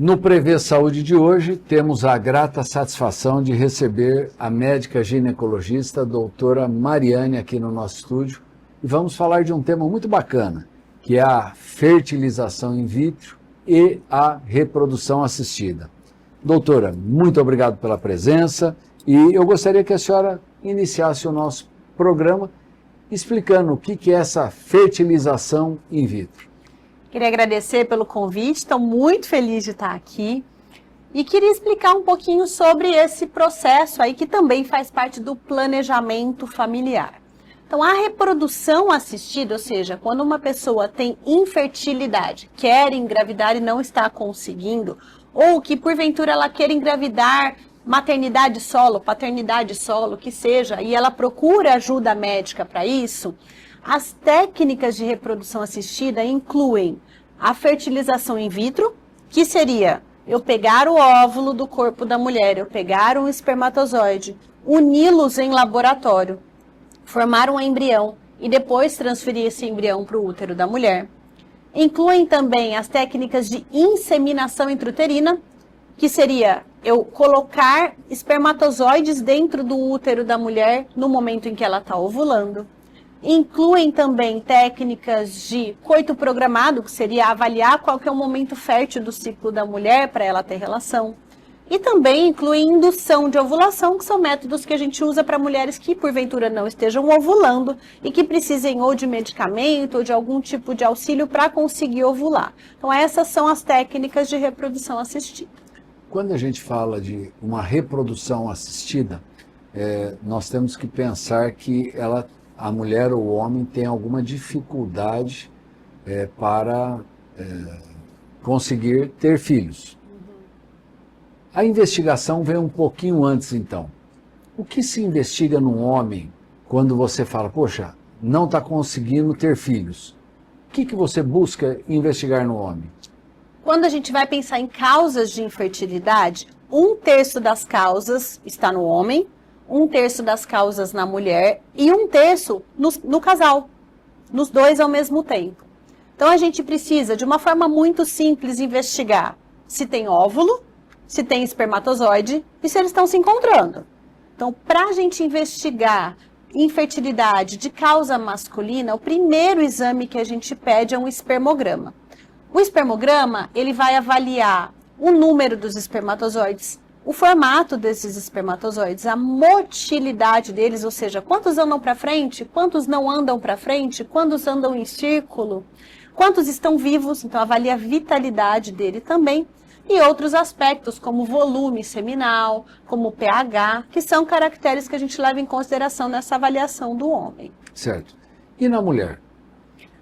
No Prevê Saúde de hoje, temos a grata satisfação de receber a médica ginecologista, doutora Mariane, aqui no nosso estúdio. E vamos falar de um tema muito bacana, que é a fertilização in vitro e a reprodução assistida. Doutora, muito obrigado pela presença e eu gostaria que a senhora iniciasse o nosso programa explicando o que é essa fertilização in vitro. Queria agradecer pelo convite, estou muito feliz de estar aqui e queria explicar um pouquinho sobre esse processo aí que também faz parte do planejamento familiar. Então, a reprodução assistida, ou seja, quando uma pessoa tem infertilidade, quer engravidar e não está conseguindo, ou que porventura ela quer engravidar maternidade solo, paternidade solo, que seja, e ela procura ajuda médica para isso, as técnicas de reprodução assistida incluem a fertilização in vitro, que seria eu pegar o óvulo do corpo da mulher, eu pegar um espermatozoide, uni-los em laboratório, formar um embrião e depois transferir esse embrião para o útero da mulher. Incluem também as técnicas de inseminação intrauterina, que seria eu colocar espermatozoides dentro do útero da mulher no momento em que ela está ovulando. Incluem também técnicas de coito programado, que seria avaliar qual que é o momento fértil do ciclo da mulher para ela ter relação. E também incluem indução de ovulação, que são métodos que a gente usa para mulheres que porventura não estejam ovulando e que precisem ou de medicamento ou de algum tipo de auxílio para conseguir ovular. Então essas são as técnicas de reprodução assistida. Quando a gente fala de uma reprodução assistida, nós temos que pensar que a mulher ou o homem tem alguma dificuldade para conseguir ter filhos. A investigação vem um pouquinho antes, então. O que se investiga num homem quando você fala, poxa, não está conseguindo ter filhos? O que você busca investigar no homem? Quando a gente vai pensar em causas de infertilidade, 1/3 das causas está no homem, 1/3 das causas na mulher e 1/3 no casal, nos dois ao mesmo tempo. Então a gente precisa, de uma forma muito simples, investigar se tem óvulo, se tem espermatozoide e se eles estão se encontrando. Então, para a gente investigar infertilidade de causa masculina, o primeiro exame que a gente pede é um espermograma. O espermograma, ele vai avaliar o número dos espermatozoides, o formato desses espermatozoides, a motilidade deles, ou seja, quantos andam para frente, quantos não andam para frente, quantos andam em círculo, quantos estão vivos, então avalia a vitalidade dele também, e outros aspectos como volume seminal, como pH, que são caracteres que a gente leva em consideração nessa avaliação do homem. Certo. E na mulher?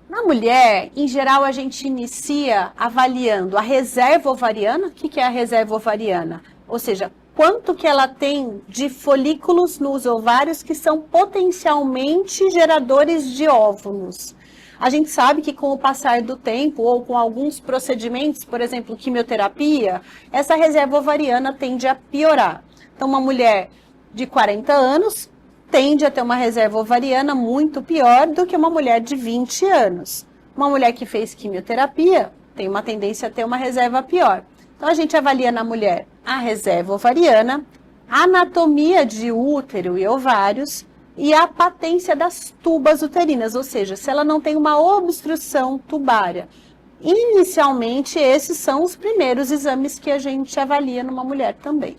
Na mulher, em geral, a gente inicia avaliando a reserva ovariana. O que é a reserva ovariana? Ou seja, quanto que ela tem de folículos nos ovários que são potencialmente geradores de óvulos. A gente sabe que com o passar do tempo ou com alguns procedimentos, por exemplo, quimioterapia, essa reserva ovariana tende a piorar. Então, uma mulher de 40 anos tende a ter uma reserva ovariana muito pior do que uma mulher de 20 anos. Uma mulher que fez quimioterapia tem uma tendência a ter uma reserva pior. Então, a gente avalia na mulher a reserva ovariana, a anatomia de útero e ovários e a patência das tubas uterinas, ou seja, se ela não tem uma obstrução tubária. Inicialmente, esses são os primeiros exames que a gente avalia numa mulher também.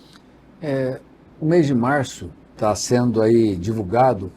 O mês de março está sendo aí divulgado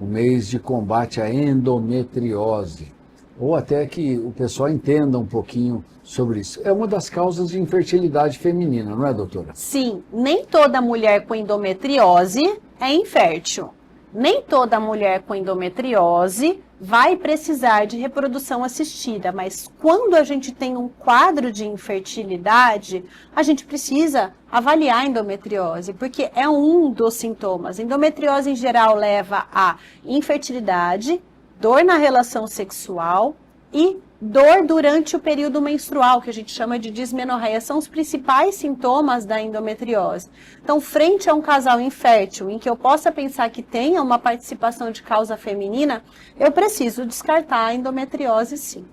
o mês de combate à endometriose, ou até que o pessoal entenda um pouquinho sobre isso. É uma das causas de infertilidade feminina, não é, doutora? Sim, nem toda mulher com endometriose é infértil. Nem toda mulher com endometriose vai precisar de reprodução assistida, mas quando a gente tem um quadro de infertilidade, a gente precisa avaliar a endometriose, porque é um dos sintomas. Endometriose, em geral, leva a infertilidade, dor na relação sexual e dor durante o período menstrual, que a gente chama de dismenorreia, são os principais sintomas da endometriose. Então, frente a um casal infértil, em que eu possa pensar que tenha uma participação de causa feminina, eu preciso descartar a endometriose, sim.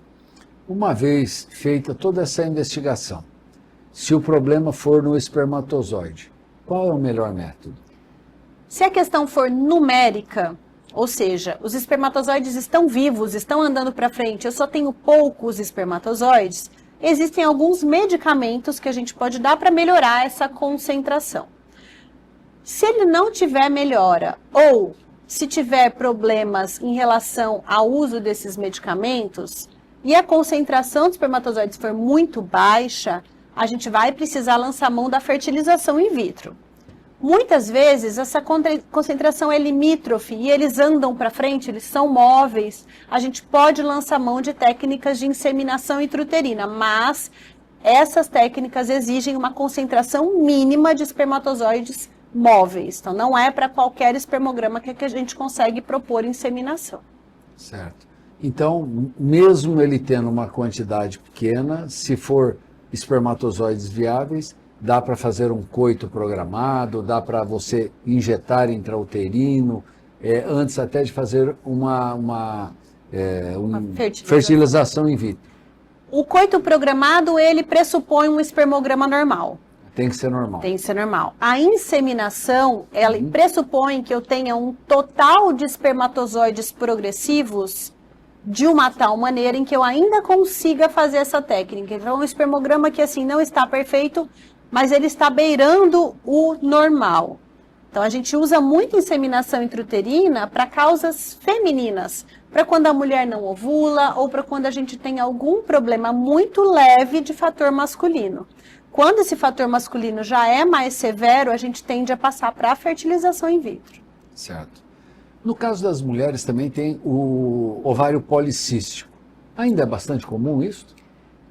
Uma vez feita toda essa investigação, se o problema for no espermatozoide, qual é o melhor método? Se a questão for numérica, ou seja, os espermatozoides estão vivos, estão andando para frente, eu só tenho poucos espermatozoides, existem alguns medicamentos que a gente pode dar para melhorar essa concentração. Se ele não tiver melhora, ou se tiver problemas em relação ao uso desses medicamentos, e a concentração de espermatozoides for muito baixa, a gente vai precisar lançar mão da fertilização in vitro. Muitas vezes essa concentração é limítrofe e eles andam para frente, eles são móveis. A gente pode lançar mão de técnicas de inseminação intrauterina, mas essas técnicas exigem uma concentração mínima de espermatozoides móveis. Então não é para qualquer espermograma que a gente consegue propor inseminação. Certo. Então, mesmo ele tendo uma quantidade pequena, se for espermatozoides viáveis, dá para fazer um coito programado, dá para você injetar intrauterino, antes até de fazer uma fertilização in vitro. O coito programado, ele pressupõe um espermograma normal. Tem que ser normal. Tem que ser normal. A inseminação, ela pressupõe que eu tenha um total de espermatozoides progressivos de uma tal maneira em que eu ainda consiga fazer essa técnica. Então, um espermograma que assim não está perfeito, mas ele está beirando o normal. Então, a gente usa muito inseminação intrauterina para causas femininas, para quando a mulher não ovula ou para quando a gente tem algum problema muito leve de fator masculino. Quando esse fator masculino já é mais severo, a gente tende a passar para a fertilização in vitro. Certo. No caso das mulheres também tem o ovário policístico. Ainda é bastante comum isso?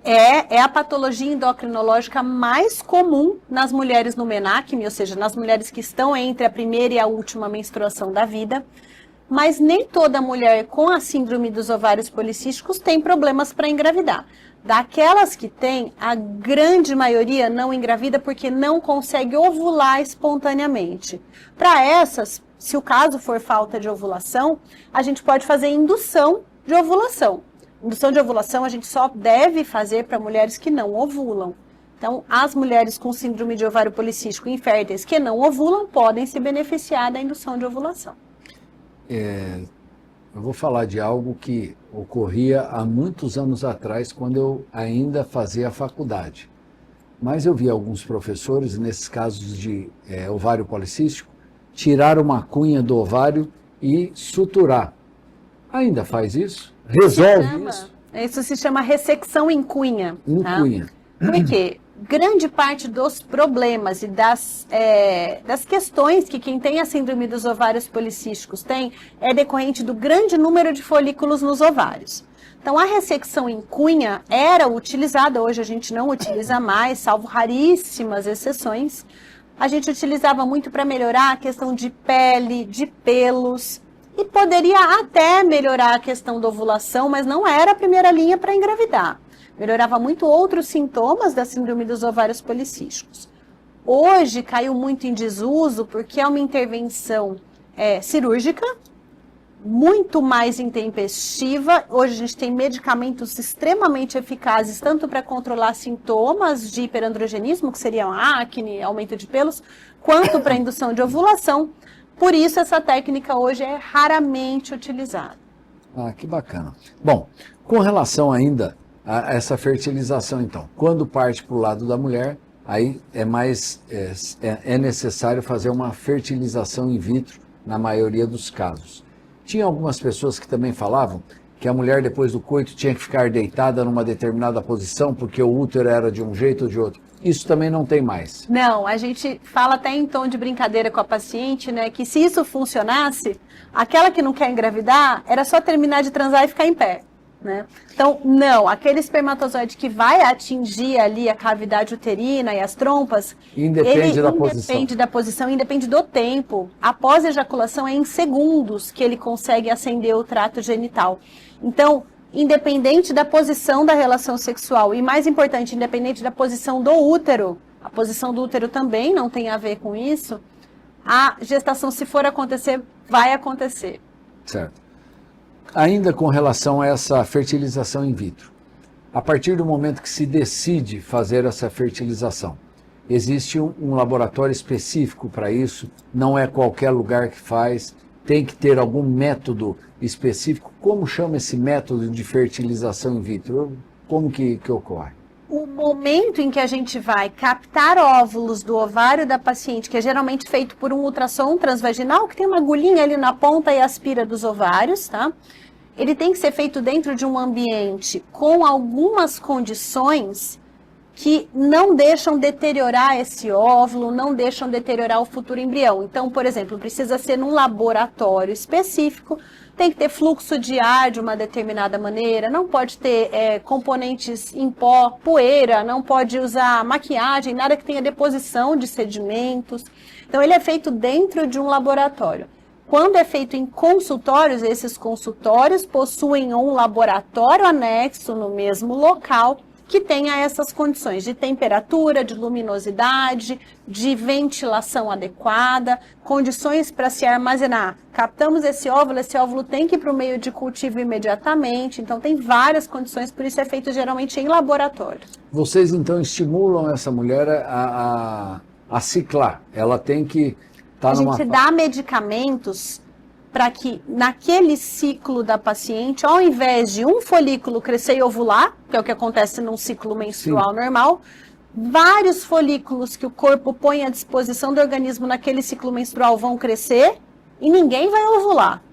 É a patologia endocrinológica mais comum nas mulheres no menacme, ou seja, nas mulheres que estão entre a primeira e a última menstruação da vida. Mas nem toda mulher com a síndrome dos ovários policísticos tem problemas para engravidar. Daquelas que têm, a grande maioria não engravida porque não consegue ovular espontaneamente. Para essas, se o caso for falta de ovulação, a gente pode fazer indução de ovulação. Indução de ovulação a gente só deve fazer para mulheres que não ovulam. Então, as mulheres com síndrome de ovário policístico inférteis que não ovulam podem se beneficiar da indução de ovulação. Eu vou falar de algo que ocorria há muitos anos atrás, quando eu ainda fazia a faculdade. Mas eu vi alguns professores, nesses casos de ovário policístico, tirar uma cunha do ovário e suturar. Ainda faz isso? Resolve isso? Isso se chama ressecção em cunha. Em cunha. Por quê? Grande parte dos problemas e das questões que quem tem a síndrome dos ovários policísticos tem é decorrente do grande número de folículos nos ovários. Então, a ressecção em cunha era utilizada, hoje a gente não utiliza mais, salvo raríssimas exceções. A gente utilizava muito para melhorar a questão de pele, de pelos, e poderia até melhorar a questão da ovulação, mas não era a primeira linha para engravidar. Melhorava muito outros sintomas da síndrome dos ovários policísticos. Hoje caiu muito em desuso porque é uma intervenção cirúrgica, muito mais intempestiva. Hoje a gente tem medicamentos extremamente eficazes, tanto para controlar sintomas de hiperandrogenismo, que seriam acne, aumento de pelos, quanto para indução de ovulação. Por isso essa técnica hoje é raramente utilizada. Ah, que bacana. Bom, com relação ainda a essa fertilização, então, quando parte para o lado da mulher, aí é necessário fazer uma fertilização in vitro na maioria dos casos. Tinha algumas pessoas que também falavam que a mulher depois do coito tinha que ficar deitada numa determinada posição porque o útero era de um jeito ou de outro. Isso também não tem mais. Não, a gente fala até em tom de brincadeira com a paciente, né, que se isso funcionasse, aquela que não quer engravidar, era só terminar de transar e ficar em pé. Né? Então, não, aquele espermatozoide que vai atingir ali a cavidade uterina e as trompas, independe da posição, independe do tempo. Após a ejaculação é em segundos que ele consegue acender o trato genital. Então, independente da posição da relação sexual e, mais importante, independente da posição do útero, a posição do útero também não tem a ver com isso, a gestação, se for acontecer, vai acontecer. Certo. Ainda com relação a essa fertilização in vitro, A partir do momento que se decide fazer essa fertilização, existe um laboratório específico para isso, não é qualquer lugar que faz, tem que ter algum método específico. Como chama esse método de fertilização in vitro? Como que ocorre? O momento em que a gente vai captar óvulos do ovário da paciente, que é geralmente feito por um ultrassom transvaginal, que tem uma agulhinha ali na ponta e aspira dos ovários, tá? Ele tem que ser feito dentro de um ambiente com algumas condições que não deixam deteriorar esse óvulo, não deixam deteriorar o futuro embrião. Então, por exemplo, precisa ser num laboratório específico, tem que ter fluxo de ar de uma determinada maneira, não pode ter componentes em pó, poeira, não pode usar maquiagem, nada que tenha deposição de sedimentos. Então, ele é feito dentro de um laboratório. Quando é feito em consultórios, esses consultórios possuem um laboratório anexo no mesmo local que tenha essas condições de temperatura, de luminosidade, de ventilação adequada, condições para se armazenar. Captamos esse óvulo tem que ir para o meio de cultivo imediatamente, então tem várias condições, por isso é feito geralmente em laboratório. Vocês então estimulam essa mulher a ciclar, ela tem que... A gente dá medicamentos para que naquele ciclo da paciente, ao invés de um folículo crescer e ovular, que é o que acontece num ciclo menstrual normal, vários folículos que o corpo põe à disposição do organismo naquele ciclo menstrual vão crescer e ninguém vai ovular.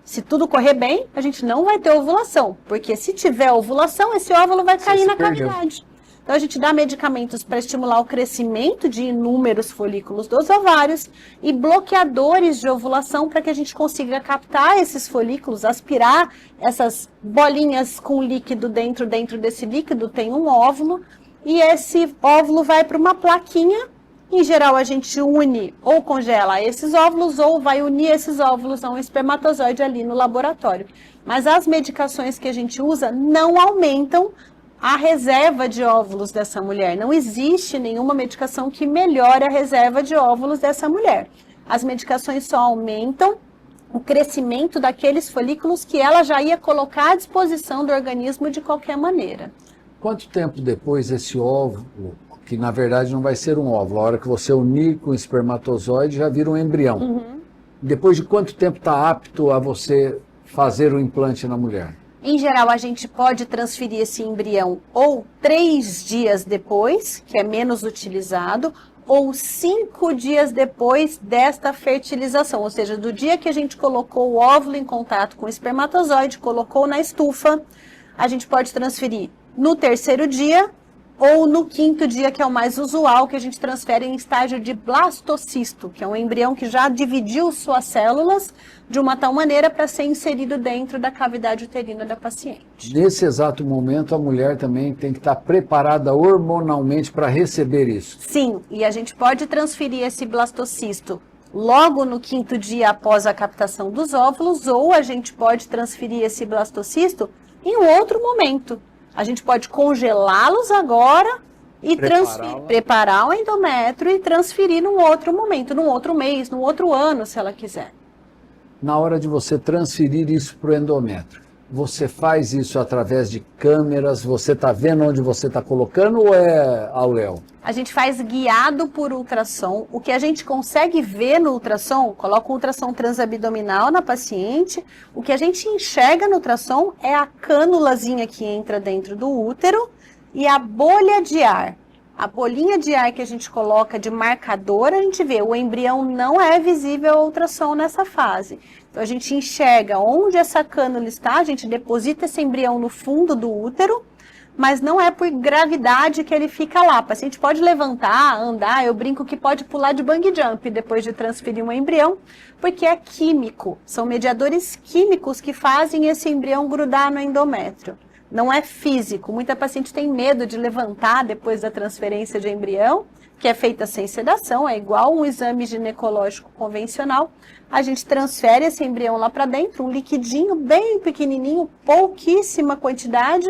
Se tudo correr bem, a gente não vai ter ovulação, porque se tiver ovulação, esse óvulo vai cair na cavidade. Então, a gente dá medicamentos para estimular o crescimento de inúmeros folículos dos ovários e bloqueadores de ovulação para que a gente consiga captar esses folículos, aspirar essas bolinhas com líquido dentro desse líquido tem um óvulo e esse óvulo vai para uma plaquinha. Em geral, a gente une ou congela esses óvulos ou vai unir esses óvulos a um espermatozoide ali no laboratório. Mas as medicações que a gente usa não aumentam a reserva de óvulos dessa mulher. Não existe nenhuma medicação que melhore a reserva de óvulos dessa mulher. As medicações só aumentam o crescimento daqueles folículos que ela já ia colocar à disposição do organismo de qualquer maneira. Quanto tempo depois esse óvulo, que na verdade não vai ser um óvulo, a hora que você unir com o espermatozoide já vira um embrião. Depois de quanto tempo está apto a você fazer o implante na mulher? Em geral, a gente pode transferir esse embrião ou 3 dias depois, que é menos utilizado, ou 5 dias depois desta fertilização, ou seja, do dia que a gente colocou o óvulo em contato com o espermatozoide, colocou na estufa, a gente pode transferir no 3º dia ou no 5º dia, que é o mais usual, que a gente transfere em estágio de blastocisto, que é um embrião que já dividiu suas células de uma tal maneira para ser inserido dentro da cavidade uterina da paciente. Nesse exato momento, a mulher também tem que estar preparada hormonalmente para receber isso. Sim, e a gente pode transferir esse blastocisto logo no 5º dia após a captação dos óvulos, ou a gente pode transferir esse blastocisto em um outro momento. A gente pode congelá-los agora e preparar o endométrio e transferir num outro momento, num outro mês, num outro ano, se ela quiser. Na hora de você transferir isso para o endométrio, você faz isso através de câmeras, você está vendo onde você está colocando ou é ao léu? A gente faz guiado por ultrassom. O que a gente consegue ver no ultrassom, coloca um ultrassom transabdominal na paciente, o que a gente enxerga no ultrassom é a cânulazinha que entra dentro do útero e a bolha de ar. A bolinha de ar que a gente coloca de marcador, a gente vê, o embrião não é visível ao ultrassom nessa fase. Então, a gente enxerga onde essa cânula está, a gente deposita esse embrião no fundo do útero, mas não é por gravidade que ele fica lá. O paciente pode levantar, andar, eu brinco que pode pular de bungee jump depois de transferir um embrião, porque é químico, são mediadores químicos que fazem esse embrião grudar no endométrio. Não é físico. Muita paciente tem medo de levantar depois da transferência de embrião, que é feita sem sedação, é igual um exame ginecológico convencional. A gente transfere esse embrião lá para dentro, um liquidinho bem pequenininho, pouquíssima quantidade,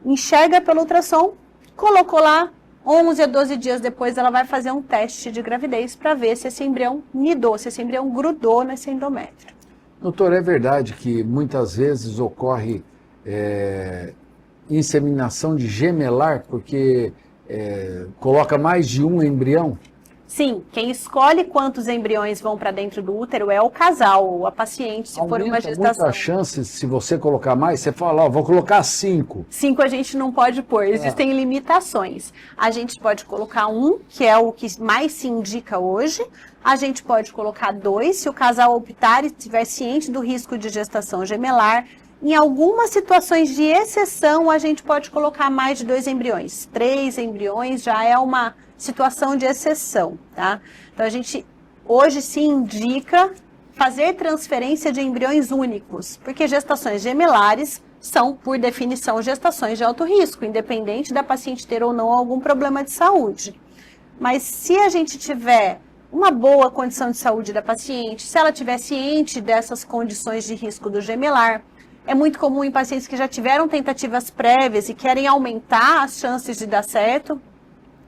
enxerga pelo ultrassom, colocou lá, 11 a 12 dias depois ela vai fazer um teste de gravidez para ver se esse embrião nidou, se esse embrião grudou nesse endométrio. Doutor, é verdade que muitas vezes ocorre inseminação de gemelar, porque coloca mais de um embrião? Sim, quem escolhe quantos embriões vão para dentro do útero é o casal, ou a paciente, se for uma gestação. Muita chance, se você colocar mais, você fala, ó, vou colocar 5. 5 a gente não pode pôr, existem limitações. A gente pode colocar 1, que é o que mais se indica hoje. A gente pode colocar 2, se o casal optar e estiver ciente do risco de gestação gemelar. Em algumas situações de exceção, a gente pode colocar mais de 2 embriões. 3 embriões já é uma situação de exceção, tá? Então, a gente hoje se indica fazer transferência de embriões únicos, porque gestações gemelares são, por definição, gestações de alto risco, independente da paciente ter ou não algum problema de saúde. Mas se a gente tiver uma boa condição de saúde da paciente, se ela estiver ciente dessas condições de risco do gemelar, é muito comum em pacientes que já tiveram tentativas prévias e querem aumentar as chances de dar certo,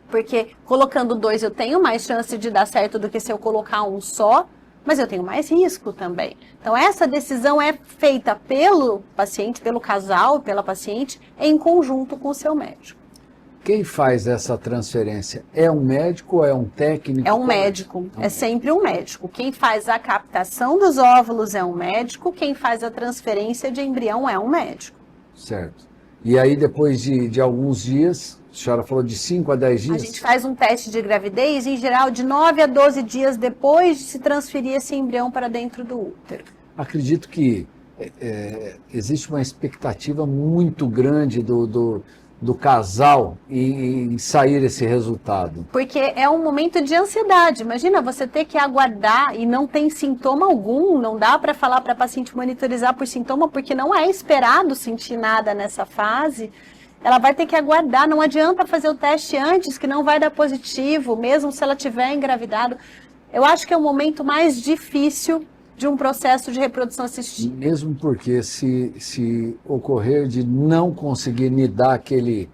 porque colocando 2 eu tenho mais chance de dar certo do que se eu colocar 1 só, mas eu tenho mais risco também. Então, essa decisão é feita pelo paciente, pelo casal, pela paciente, em conjunto com o seu médico. Quem faz essa transferência? É um médico ou é um técnico? É um médico, é sempre um médico. Quem faz a captação dos óvulos é um médico, quem faz a transferência de embrião é um médico. Certo. E aí, depois de alguns dias, a senhora falou de 5 a 10 dias? A gente faz um teste de gravidez, em geral, de 9 a 12 dias depois de se transferir esse embrião para dentro do útero. Acredito que existe uma expectativa muito grande do casal em sair esse resultado. Porque é um momento de ansiedade. Imagina você ter que aguardar e não tem sintoma algum, não dá para falar para a paciente monitorizar por sintoma, porque não é esperado sentir nada nessa fase. Ela vai ter que aguardar, não adianta fazer o teste antes, que não vai dar positivo, mesmo se ela tiver engravidado. Eu acho que é o momento mais difícil de um processo de reprodução assistida. Mesmo porque se ocorrer de não conseguir nidar aquele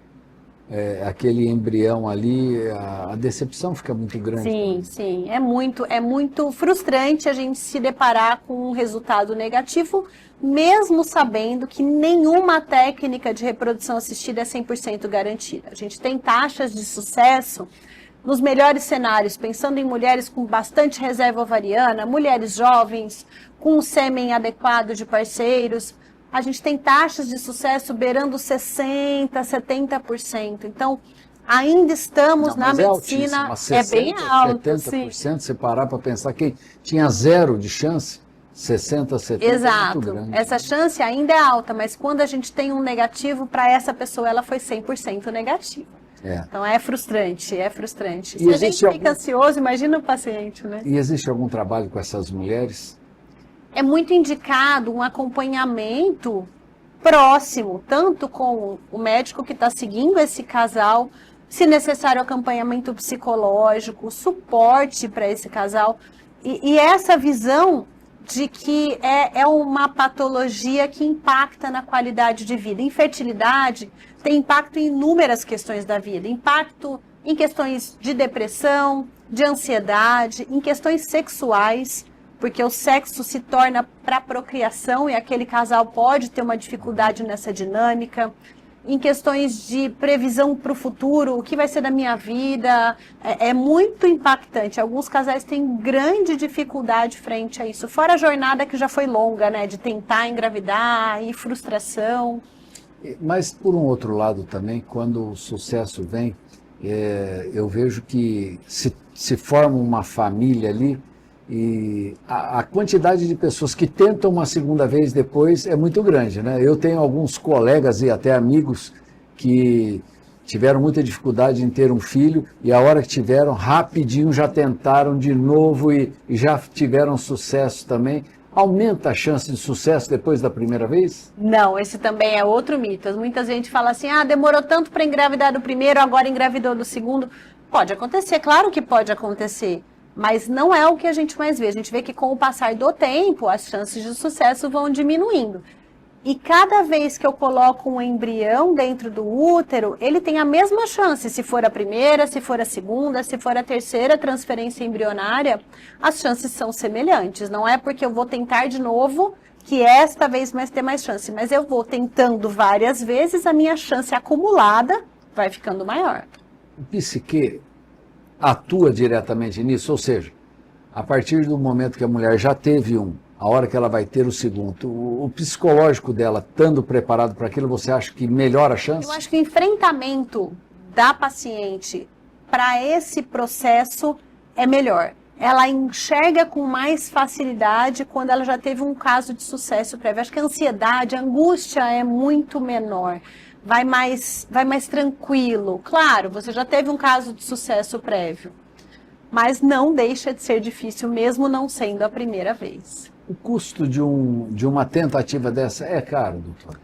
embrião ali, a decepção fica muito grande. Sim, sim. É muito frustrante a gente se deparar com um resultado negativo, mesmo sabendo que nenhuma técnica de reprodução assistida é 100% garantida. A gente tem taxas de sucesso nos melhores cenários, pensando em mulheres com bastante reserva ovariana, mulheres jovens, com um sêmen adequado de parceiros, a gente tem taxas de sucesso beirando 60%, 70%. Então, ainda estamos na medicina, é bem alto. 70%, sim. Se parar para pensar que tinha 0 de chance, 60%, 70%. Exato. É muito grande. Essa chance ainda é alta, mas quando a gente tem um negativo, para essa pessoa ela foi 100% negativa. Então é frustrante, é frustrante. Se a gente fica ansioso, imagina o paciente, né? E existe algum trabalho com essas mulheres? É muito indicado um acompanhamento próximo, tanto com o médico que está seguindo esse casal, se necessário acompanhamento psicológico, suporte para esse casal. E essa visão de que é uma patologia que impacta na qualidade de vida. Infertilidade tem impacto em inúmeras questões da vida. Impacto em questões de depressão, de ansiedade, em questões sexuais, porque o sexo se torna para procriação e aquele casal pode ter uma dificuldade nessa dinâmica. Em questões de previsão para o futuro, o que vai ser da minha vida, é muito impactante. Alguns casais têm grande dificuldade frente a isso, fora a jornada que já foi longa, né, de tentar engravidar e frustração. Mas, por um outro lado também, quando o sucesso vem, eu vejo que se forma uma família ali, e a quantidade de pessoas que tentam uma segunda vez depois é muito grande, né? Eu tenho alguns colegas e até amigos que tiveram muita dificuldade em ter um filho e a hora que tiveram, rapidinho já tentaram de novo e já tiveram sucesso também. Aumenta a chance de sucesso depois da primeira vez? Não, esse também é outro mito. Muita gente fala assim, demorou tanto para engravidar do primeiro, agora engravidou do segundo. Pode acontecer, claro que pode acontecer. Mas não é o que a gente mais vê. A gente vê que com o passar do tempo, as chances de sucesso vão diminuindo. E cada vez que eu coloco um embrião dentro do útero, ele tem a mesma chance, se for a primeira, se for a segunda, se for a terceira transferência embrionária, as chances são semelhantes. Não é porque eu vou tentar de novo que esta vez vai ter mais chance, mas eu vou tentando várias vezes, a minha chance acumulada vai ficando maior. O psique atua diretamente nisso, ou seja, a partir do momento que a mulher já teve a hora que ela vai ter o segundo, o psicológico dela, estando preparado para aquilo, você acha que melhora a chance? Eu acho que o enfrentamento da paciente para esse processo é melhor. Ela enxerga com mais facilidade quando ela já teve um caso de sucesso prévio. Acho que a ansiedade, a angústia é muito menor. Vai mais tranquilo. Claro, você já teve um caso de sucesso prévio, mas não deixa de ser difícil, mesmo não sendo a primeira vez. O custo de uma tentativa dessa é caro, doutor?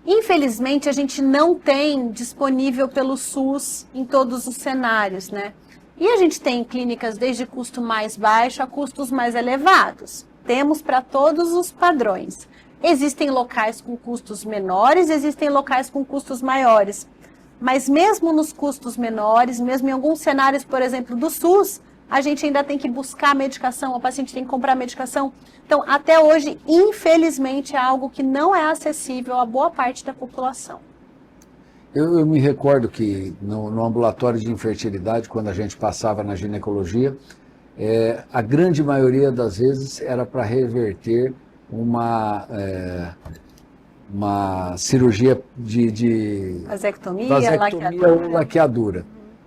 Infelizmente, a gente não tem disponível pelo SUS em todos os cenários, né? E a gente tem clínicas desde custo mais baixo a custos mais elevados. Temos para todos os padrões. Existem locais com custos menores, existem locais com custos maiores. Mas mesmo nos custos menores, mesmo em alguns cenários, por exemplo, do SUS, a gente ainda tem que buscar medicação, o paciente tem que comprar medicação. Então, até hoje, infelizmente, é algo que não é acessível a boa parte da população. Eu me recordo que no ambulatório de infertilidade, quando a gente passava na ginecologia, a grande maioria das vezes era para reverter uma cirurgia de vasectomia ou laqueadura.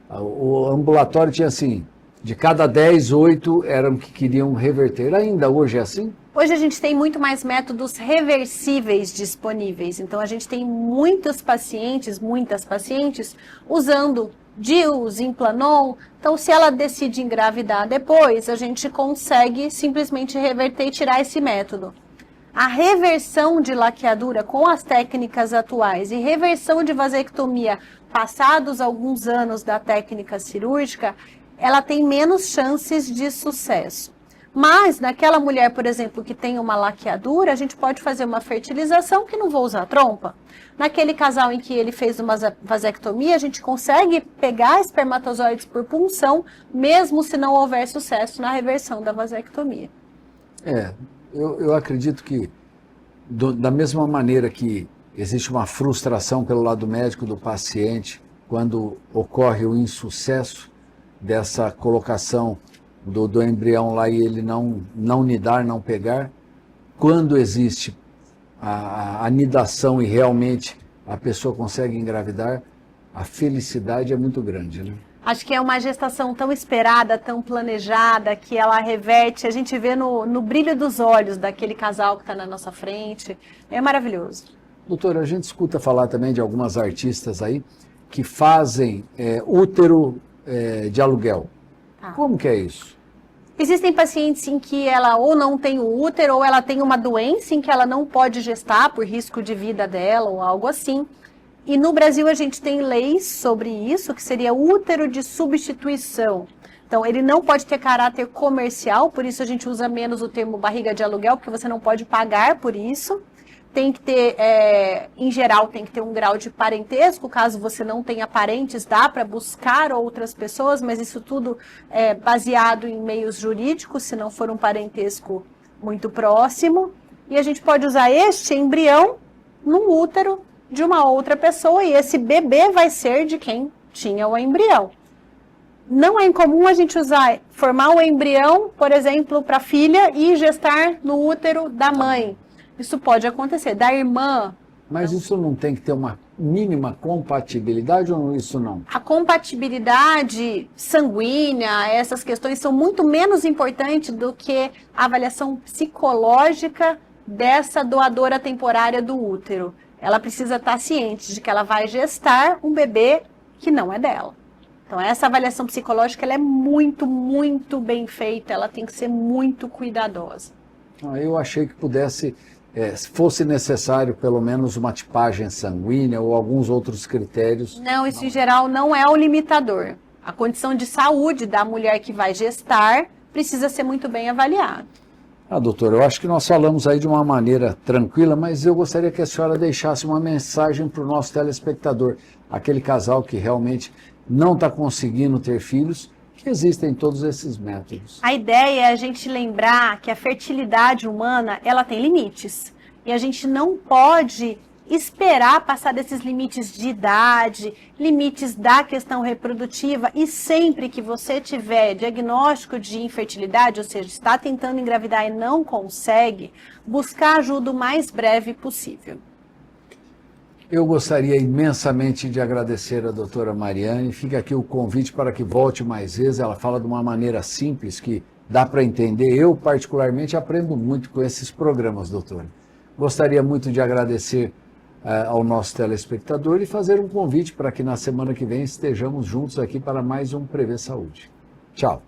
O ambulatório tinha assim, de cada 10, 8 eram que queriam reverter. Ainda hoje é assim? Hoje a gente tem muito mais métodos reversíveis disponíveis. Então a gente tem muitas pacientes usando DIUs, Implanon. Então se ela decide engravidar depois, a gente consegue simplesmente reverter e tirar esse método. A reversão de laqueadura com as técnicas atuais e reversão de vasectomia passados alguns anos da técnica cirúrgica, ela tem menos chances de sucesso. Mas naquela mulher, por exemplo, que tem uma laqueadura, a gente pode fazer uma fertilização que não vou usar trompa. Naquele casal em que ele fez uma vasectomia, a gente consegue pegar espermatozoides por punção, mesmo se não houver sucesso na reversão da vasectomia. Eu acredito que, da mesma maneira que existe uma frustração pelo lado médico do paciente, quando ocorre o insucesso dessa colocação do embrião lá e ele não nidar, não pegar, quando existe a nidação e realmente a pessoa consegue engravidar, a felicidade é muito grande, né? Acho que é uma gestação tão esperada, tão planejada, que ela reverte, a gente vê no brilho dos olhos daquele casal que está na nossa frente. É maravilhoso. Doutora, a gente escuta falar também de algumas artistas aí que fazem útero de aluguel. Como que é isso? Existem pacientes em que ela ou não tem o útero ou ela tem uma doença em que ela não pode gestar por risco de vida dela ou algo assim. E no Brasil a gente tem leis sobre isso, que seria útero de substituição. Então ele não pode ter caráter comercial, por isso a gente usa menos o termo barriga de aluguel, porque você não pode pagar por isso. Tem que ter, em geral, tem que ter um grau de parentesco, caso você não tenha parentes, dá para buscar outras pessoas, mas isso tudo é baseado em meios jurídicos, se não for um parentesco muito próximo. E a gente pode usar este embrião no útero de uma outra pessoa e esse bebê vai ser de quem tinha o embrião. Não é incomum a gente formar o embrião, por exemplo, para a filha e gestar no útero da mãe. Isso pode acontecer, da irmã. Mas isso não tem que ter uma mínima compatibilidade ou isso não? A compatibilidade sanguínea, essas questões são muito menos importantes do que a avaliação psicológica dessa doadora temporária do útero. Ela precisa estar ciente de que ela vai gestar um bebê que não é dela. Então essa avaliação psicológica ela é muito, muito bem feita, ela tem que ser muito cuidadosa. Eu achei que fosse necessário pelo menos uma tipagem sanguínea ou alguns outros critérios. Não, isso em geral não é o limitador. A condição de saúde da mulher que vai gestar precisa ser muito bem avaliada. Doutora, eu acho que nós falamos aí de uma maneira tranquila, mas eu gostaria que a senhora deixasse uma mensagem para o nosso telespectador, aquele casal que realmente não está conseguindo ter filhos, que existem todos esses métodos. A ideia é a gente lembrar que a fertilidade humana, ela tem limites. E a gente não pode esperar passar desses limites de idade, limites da questão reprodutiva, e sempre que você tiver diagnóstico de infertilidade, ou seja, está tentando engravidar e não consegue, buscar ajuda o mais breve possível. Eu gostaria imensamente de agradecer a doutora Mariane. Fica aqui o convite para que volte mais vezes. Ela fala de uma maneira simples que dá para entender. Eu, particularmente, aprendo muito com esses programas, doutora. Gostaria muito de agradecer ao nosso telespectador e fazer um convite para que na semana que vem estejamos juntos aqui para mais um Prevê Saúde. Tchau.